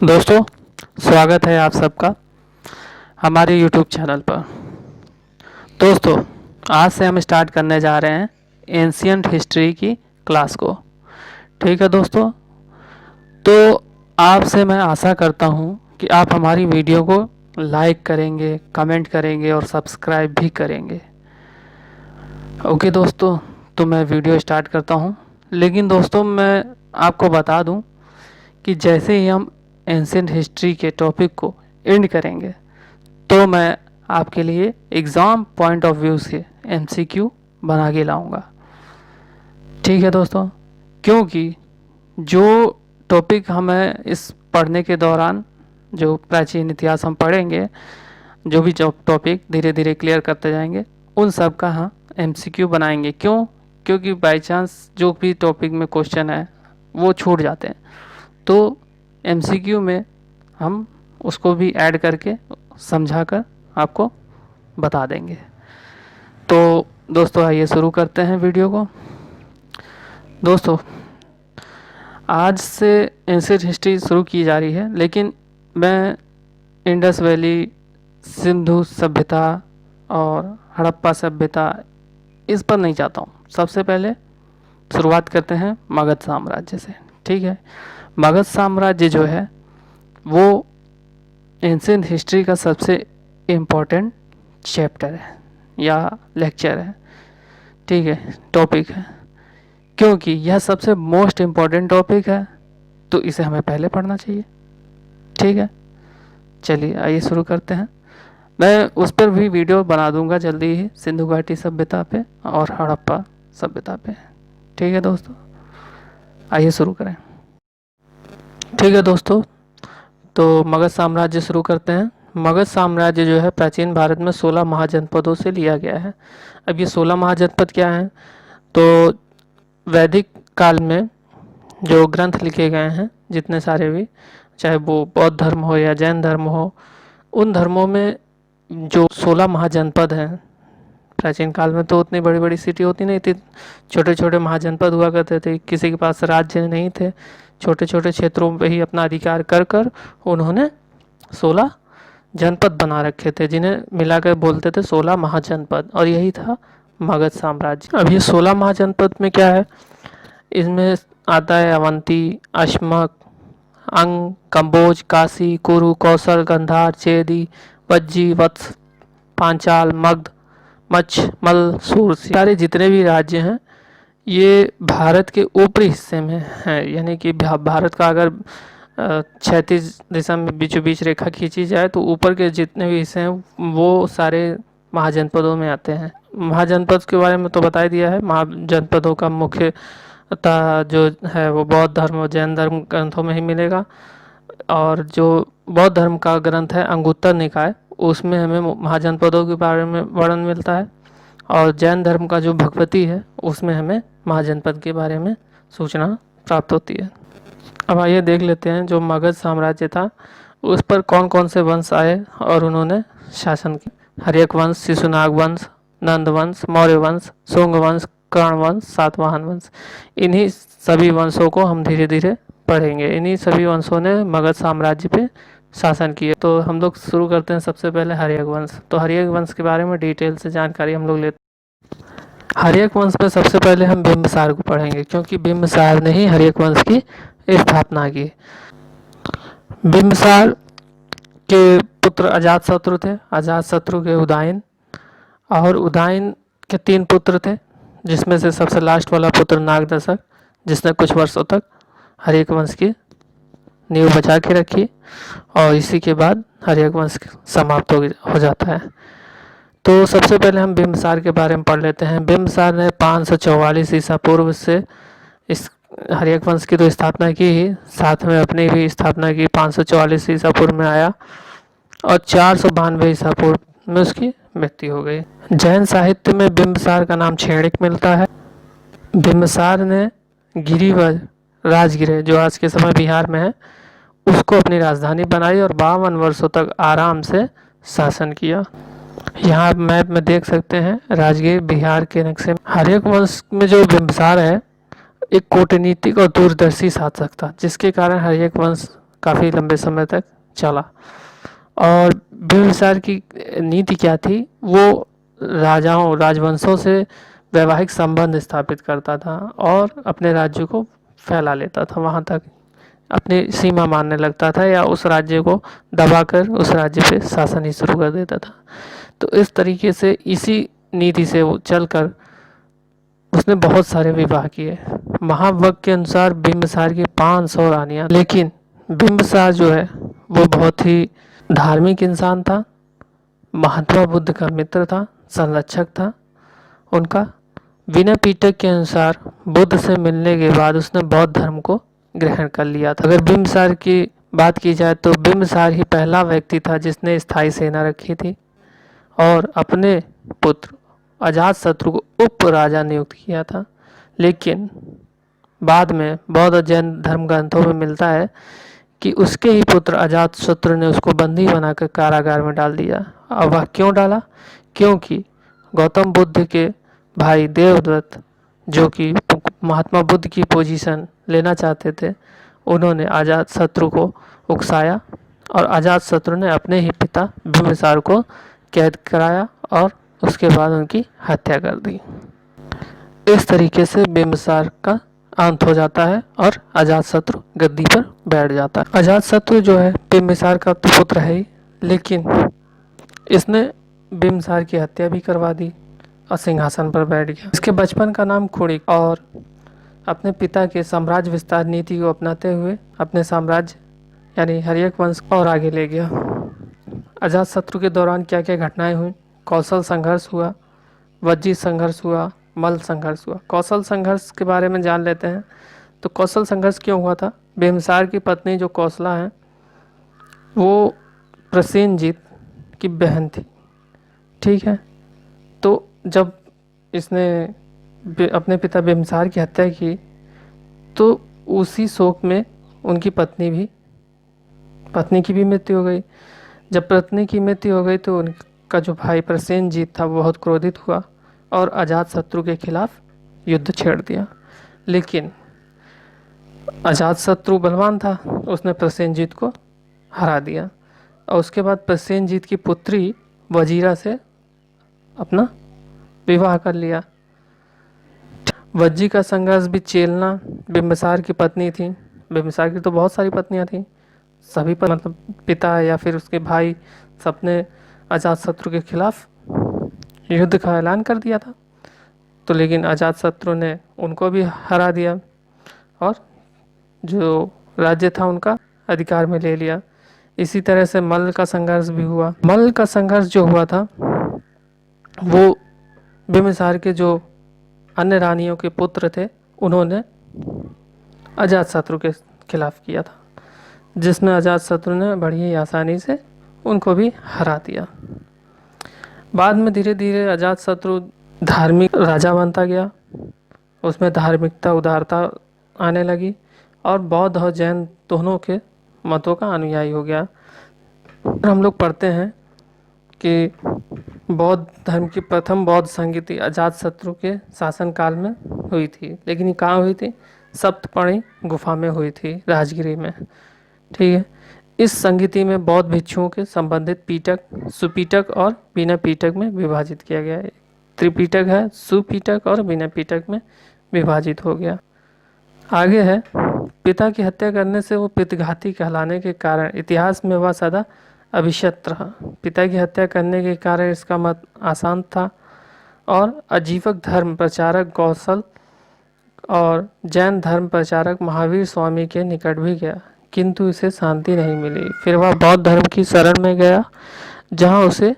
दोस्तों, स्वागत है आप सबका हमारे YouTube चैनल पर। दोस्तों, आज से हम स्टार्ट करने जा रहे हैं एंशियंट हिस्ट्री की क्लास को। ठीक है दोस्तों, तो आपसे मैं आशा करता हूं कि आप हमारी वीडियो को लाइक करेंगे, कमेंट करेंगे और सब्सक्राइब भी करेंगे। ओके दोस्तों, तो मैं वीडियो स्टार्ट करता हूं। लेकिन दोस्तों, मैं आपको बता दूं कि जैसे ही हम एंशिएंट हिस्ट्री के टॉपिक को एंड करेंगे तो मैं आपके लिए एग्ज़ाम पॉइंट ऑफ व्यू से एमसीक्यू बना के लाऊंगा। ठीक है दोस्तों, क्योंकि जो टॉपिक हमें इस पढ़ने के दौरान, जो प्राचीन इतिहास हम पढ़ेंगे, जो भी टॉपिक धीरे धीरे क्लियर करते जाएंगे, उन सब का हम एमसीक्यू बनाएंगे। क्योंकि बाई चांस जो भी टॉपिक में क्वेश्चन है वो छूट जाते हैं, तो एमसीक्यू में हम उसको भी ऐड करके समझाकर आपको बता देंगे। तो दोस्तों, आइए शुरू करते हैं वीडियो को। दोस्तों, आज से एंशिएंट हिस्ट्री शुरू की जा रही है, लेकिन मैं इंडस वैली, सिंधु सभ्यता और हड़प्पा सभ्यता इस पर नहीं चाहता हूँ। सबसे पहले शुरुआत करते हैं मगध साम्राज्य से। ठीक है, मगध साम्राज्य जो है वो एंशिएंट हिस्ट्री का सबसे इम्पोर्टेंट चैप्टर है या लेक्चर है। ठीक है, टॉपिक है, क्योंकि यह सबसे मोस्ट इम्पॉर्टेंट टॉपिक है, तो इसे हमें पहले पढ़ना चाहिए। ठीक है, चलिए आइए शुरू करते हैं। मैं उस पर भी वीडियो बना दूंगा जल्दी ही, सिंधु घाटी सभ्यता पे और हड़प्पा सभ्यता पे। ठीक है दोस्तों, आइए शुरू करें। ठीक है दोस्तों, तो मगध साम्राज्य शुरू करते हैं। मगध साम्राज्य जो है प्राचीन भारत में 16 महाजनपदों से लिया गया है। अब ये 16 महाजनपद क्या हैं? तो वैदिक काल में जो ग्रंथ लिखे गए हैं, जितने सारे भी, चाहे वो बौद्ध धर्म हो या जैन धर्म हो, उन धर्मों में जो 16 महाजनपद हैं, प्राचीन काल में तो उतनी बड़ी बड़ी सिटी होती नहीं थी, छोटे छोटे महाजनपद हुआ करते थे। किसी के पास राज्य नहीं थे, छोटे छोटे क्षेत्रों पे ही अपना अधिकार कर कर उन्होंने 16 जनपद बना रखे थे, जिन्हें मिलाकर बोलते थे 16 महाजनपद, और यही था मगध साम्राज्य। अब ये 16 महाजनपद में क्या है? इसमें आता है अवंती, अश्मक, अंग, कंबोज, काशी, कुरु, कौशल, गंधार, चेदी, वज्जी, वत्स, पांचाल, मगध, मच्छ, मल, सूर, सारे जितने भी राज्य हैं ये भारत के ऊपरी हिस्से में है। यानी कि भारत का अगर क्षैतिज दिशा में बीचों बीच रेखा खींची जाए तो ऊपर के जितने भी हिस्से हैं वो सारे महाजनपदों में आते हैं। महाजनपद के बारे में तो बता ही दिया है। महाजनपदों का मुख्यतः जो है वो बौद्ध धर्म और जैन धर्म ग्रंथों में ही मिलेगा, और जो बौद्ध धर्म का ग्रंथ है अंगुत्तर निकाय, उसमें हमें महाजनपदों के बारे में वर्णन मिलता है, और जैन धर्म का जो भगवती है उसमें हमें महाजनपद के बारे में सूचना प्राप्त होती है। अब आइए देख लेते हैं जो मगध साम्राज्य था उस पर कौन कौन से वंश आए और उन्होंने शासन किया। हर्यक वंश, शिशुनाग वंश, नंद वंश, मौर्य वंश, शुंग वंश, कर्ण वंश, सातवाहन वंश। इन्हीं सभी वंशों को हम धीरे धीरे पढ़ेंगे। इन्हीं सभी वंशों ने मगध साम्राज्य पे शासन किए। तो हम लोग शुरू करते हैं सबसे पहले हर्यक वंश। तो हर्यक वंश के बारे में डिटेल से जानकारी हम लोग लेते हैं। हर्यक वंश में सबसे पहले हम बिंबिसार को पढ़ेंगे, क्योंकि बिंबिसार ने ही हर्यक वंश की स्थापना की। बिंबिसार के पुत्र अजातशत्रु थे। अजातशत्रु के उदयन, और उदयन के 3 पुत्र थे, जिसमें से सबसे लास्ट वाला पुत्र नागदशक, जिसने कुछ वर्षों तक हर्यक वंश की नींव बचा के रखी, और इसी के बाद हर्यक वंश समाप्त हो जाता है। तो सबसे पहले हम बिंबिसार के बारे में पढ़ लेते हैं। बिंबिसार ने 544 ईसा पूर्व से इस हर्यक वंश की तो स्थापना की ही, साथ में अपनी भी स्थापना की। 544 ईसा पूर्व में आया और 492 ईसा पूर्व में उसकी मृत्यु हो गई। जैन साहित्य में बिंबिसार का नाम क्षणिक मिलता है। बिंबिसार ने गिरिवज राजगिर, जो आज के समय बिहार में है, उसको अपनी राजधानी बनाई और 52 वर्षों तक आराम से शासन किया। यहाँ मैप में देख सकते हैं राजगीर बिहार के नक्शे में। हर्यक वंश में जो बिंबिसार है एक कूटनीतिक और दूरदर्शी शासक था, जिसके कारण हर्यक वंश काफ़ी लंबे समय तक चला। और बिंबिसार की नीति क्या थी, वो राजाओं राजवंशों से वैवाहिक संबंध स्थापित करता था और अपने राज्य को फैला लेता था, वहाँ तक अपनी सीमा मानने लगता था या उस राज्य को दबाकर उस राज्य पे शासन ही शुरू कर देता था। तो इस तरीके से इसी नीति से वो चलकर उसने बहुत सारे विवाह किए। महावग के अनुसार बिंबिसार की 500 रानियां, लेकिन बिंबिसार जो है वो बहुत ही धार्मिक इंसान था, महात्मा बुद्ध का मित्र था, संरक्षक था उनका। विनय पिटक के अनुसार बुद्ध से मिलने के बाद उसने बौद्ध धर्म को ग्रहण कर लिया था। अगर बिंबिसार की बात की जाए तो बिंबिसार ही पहला व्यक्ति था जिसने स्थायी सेना रखी थी और अपने पुत्र अजातशत्रु को उप राजा नियुक्त किया था। लेकिन बाद में बौद्ध और जैन धर्म ग्रंथों में मिलता है कि उसके ही पुत्र अजातशत्रु ने उसको बंदी बनाकर कारागार में डाल दिया। और वह क्यों डाला? क्योंकि गौतम बुद्ध के भाई देवव्रत, जो कि महात्मा बुद्ध की पोजीशन लेना चाहते थे, उन्होंने अजातशत्रु को उकसाया और अजातशत्रु ने अपने ही पिता बिंबिसार को कैद कराया और उसके बाद उनकी हत्या कर दी। इस तरीके से बिंबिसार का अंत हो जाता है और अजातशत्रु गद्दी पर बैठ जाता है। अजातशत्रु जो है बिंबिसार का तो पुत्र है ही, लेकिन इसने बिंबिसार की हत्या भी करवा दी और सिंहासन पर बैठ गया। इसके बचपन का नाम खुड़िक और अपने पिता के साम्राज्य विस्तार नीति को अपनाते हुए अपने साम्राज्य यानी हर्यक वंश और आगे ले गया। अजातशत्रु के दौरान क्या क्या घटनाएं हुई? कौशल संघर्ष हुआ, वज्जी संघर्ष हुआ, मल्ल संघर्ष हुआ। कौशल संघर्ष के बारे में जान लेते हैं। तो कौशल संघर्ष क्यों हुआ था? बिंबिसार की पत्नी जो कौशला है वो प्रसेनजीत की बहन थी, ठीक है। तो जब इसने अपने पिता बिंबिसार की हत्या की तो उसी शोक में उनकी पत्नी की भी मृत्यु हो गई। जब पत्नी की मृत्यु हो गई तो उनका जो भाई प्रसेनजीत था वो बहुत क्रोधित हुआ और अजातशत्रु के खिलाफ युद्ध छेड़ दिया। लेकिन अजातशत्रु बलवान था, उसने प्रसेनजीत को हरा दिया और उसके बाद प्रसेनजीत की पुत्री वजीरा से अपना विवाह कर लिया। वज्जी का संघर्ष भी चेलना बिंबिसार की पत्नी थी। बिंबिसार की तो बहुत सारी पत्नियां थी, सभी पर मतलब पिता या फिर उसके भाई सबने अजातशत्रु के खिलाफ युद्ध का ऐलान कर दिया था। तो लेकिन अजातशत्रु ने उनको भी हरा दिया और जो राज्य था उनका अधिकार में ले लिया। इसी तरह से मल्ल का संघर्ष भी हुआ। मल्ल का संघर्ष जो हुआ था वो बिंबिसार के जो अन्य रानियों के पुत्र थे उन्होंने अजातशत्रु के खिलाफ किया था, जिसमें अजातशत्रु ने बड़ी ही आसानी से उनको भी हरा दिया। बाद में धीरे धीरे अजातशत्रु धार्मिक राजा बनता गया, उसमें धार्मिकता उदारता आने लगी और बौद्ध और जैन दोनों के मतों का अनुयायी हो गया। हम लोग पढ़ते हैं कि बौद्ध धर्म की प्रथम बौद्ध संगीति अजातशत्रु के शासनकाल में हुई थी, लेकिन ये कहाँ हुई थी? सप्तपर्णी गुफा में हुई थी, राजगिरी में, ठीक है। इस संगीति में बौद्ध भिक्षुओं के संबंधित पीटक, सुपीटक और बिना पीटक में विभाजित किया गया है। त्रिपीटक है, सुपीटक और बिना पीटक में विभाजित हो गया। आगे है, पिता की हत्या करने से वो पितृघाती कहलाने के कारण इतिहास में वह सदा अभिशप्त रहा। पिता की हत्या करने के कारण इसका मत आसान था और अजीवक धर्म प्रचारक कौशल और जैन धर्म प्रचारक महावीर स्वामी के निकट भी गया, किंतु इसे शांति नहीं मिली। फिर वह बौद्ध धर्म की शरण में गया जहां उसे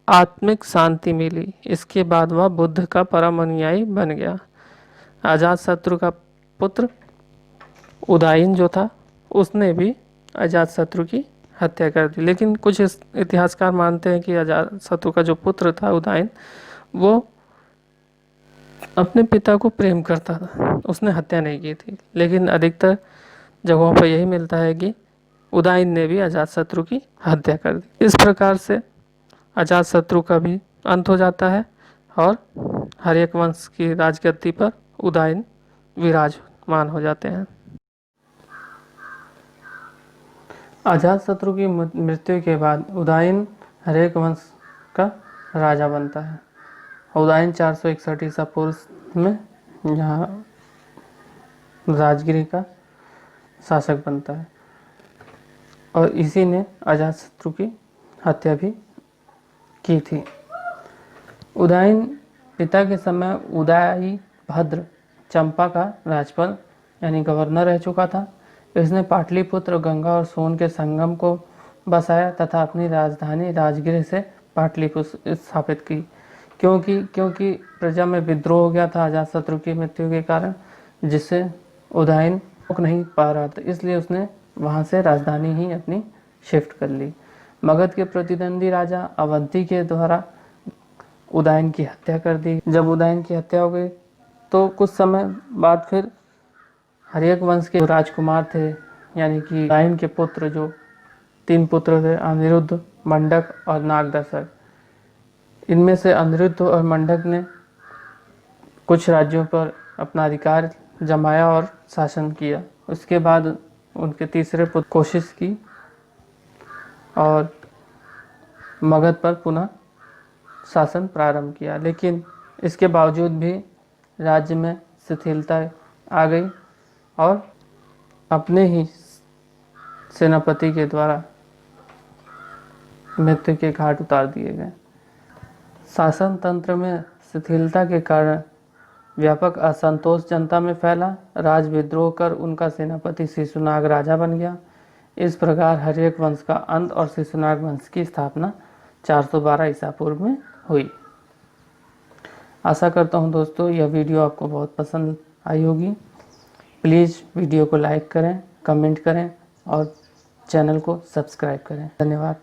आत्मिक शांति मिली। इसके बाद वह बुद्ध का परम अनुयायी बन गया। अजातशत्रु का पुत्र उदायन जो था उसने भी अजातशत्रु की हत्या कर दी, लेकिन कुछ इतिहासकार मानते हैं कि अजातशत्रु का जो पुत्र था उदायन, वो अपने पिता को प्रेम करता था, उसने हत्या नहीं की थी। लेकिन अधिकतर जगहों पर यही मिलता है कि उदायन ने भी अजातशत्रु की हत्या कर दी। इस प्रकार से अजातशत्रु का भी अंत हो जाता है और हर्यक वंश की राजगद्दी पर उदायन विराजमान हो जाते हैं। अजातशत्रु की मृत्यु के बाद उदयन हर्यक वंश का राजा बनता है। उदयन 461 ईसा पूर्व में यहाँ राजगिरी का शासक बनता है और इसी ने अजातशत्रु की हत्या भी की थी। उदयन पिता के समय उदयी भद्र चंपा का राज्यपाल यानी गवर्नर रह चुका था। इसने पाटलिपुत्र गंगा और सोन के संगम को बसाया तथा अपनी राजधानी राजगिर से पाटलिपुत्र स्थापित की। क्योंकि प्रजा में विद्रोह हो गया था अजातशत्रु की मृत्यु के कारण, जिससे उदयन रोक नहीं पा रहा था, इसलिए उसने वहां से राजधानी ही अपनी शिफ्ट कर ली। मगध के प्रतिद्वंदी राजा अवंती के द्वारा उदयन की हत्या कर दी। जब उदयन की हत्या हो गई तो कुछ समय बाद फिर हर्यक वंश के राजकुमार थे, यानी कि उदयन के पुत्र, जो 3 पुत्र थे, अनिरुद्ध, मंडक और नागदर्शक। इनमें से अनिरुद्ध और मंडक ने कुछ राज्यों पर अपना अधिकार जमाया और शासन किया। उसके बाद उनके तीसरे पुत्र कोशिश की और मगध पर पुनः शासन प्रारंभ किया, लेकिन इसके बावजूद भी राज्य में शिथिलता आ गई और अपने ही सेनापति के द्वारा मृत्यु के घाट उतार दिए गए। शासन तंत्र में शिथिलता के कारण व्यापक असंतोष जनता में फैला। राज विद्रोह कर उनका सेनापति शिशुनाग राजा बन गया। इस प्रकार हर्यक वंश का अंत और शिशुनाग वंश की स्थापना 412 ईसा पूर्व में हुई। आशा करता हूँ दोस्तों यह वीडियो आपको बहुत पसंद आई होगी। प्लीज़ वीडियो को लाइक करें, कमेंट करें और चैनल को सब्सक्राइब करें। धन्यवाद।